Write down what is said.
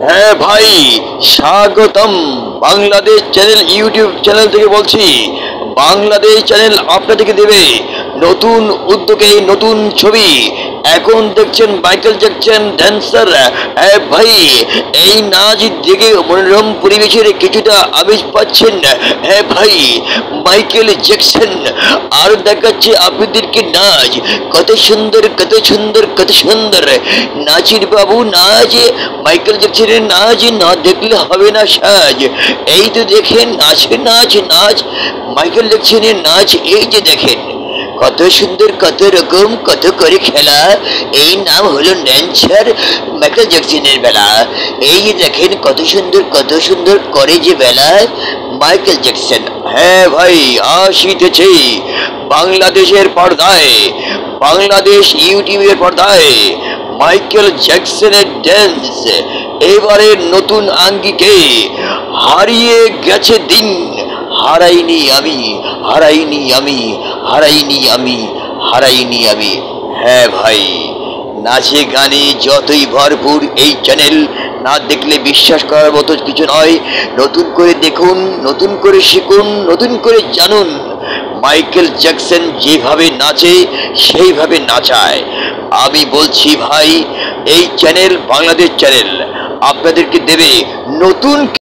হ্যাঁ ভাই, স্বাগতম। বাংলাদেশ চ্যানেল ইউটিউব চ্যানেল থেকে বলছি। বাংলাদেশ চ্যানেল আপনাদেরকে দেবে নতুন উদ্যোগে নতুন ছবি। এখন দেখছেন মাইকেল জ্যাকসন ড্যান্সার। হ্যাঁ ভাই, এই নাচ দেখে মনোরম পরিবেশের কিছুটা আমেজ পাচ্ছেন। হ্যাঁ ভাই, মাইকেল জ্যাকসন আর দেখাচ্ছে আপনাদেরকে নাচ। কত সুন্দর, কত সুন্দর, কত সুন্দর নাচের বাবু নাচ। মাইকেল জ্যাকসনের নাচ না দেখলে হবে না সাজ। এই তো দেখেন নাচ নাচ নাচ, মাইকেল জ্যাকসনের নাচ। এই যে দেখেন কত সুন্দর, কত রকম, কত করে খেলা। এই নাম হলো ড্যান্সার মাইকেল জ্যাকসনের বেলা। এই যে দেখেন কত সুন্দর, কত সুন্দর করে যে বেলা মাইকেল জ্যাকসন। হ্যাঁ ভাই, আসিতেছে বাংলাদেশের পর্দায়, বাংলাদেশ ইউটিউবের পর্দায় মাইকেল জ্যাকসনের ড্যান্স। এবারের নতুন আঙ্গিকে হারিয়ে গেছে দিন। হারাইনি আমি, হারাইনি আমি, হারাইনি আমি, হারাইনি আমি। হ্যাঁ ভাই, নাচে গানে যতই ভরপুর এই চ্যানেল, না দেখলে বিশ্বাস করার মতো কিছু নয়। নতুন করে দেখুন, নতুন করে শিখুন, নতুন করে জানুন। মাইকেল জ্যাকসন যেভাবে নাচে সেইভাবে নাচায়। আমি বলছি ভাই, এই চ্যানেল বাংলাদেশ চ্যানেল আপনাদেরকে দেবে নতুন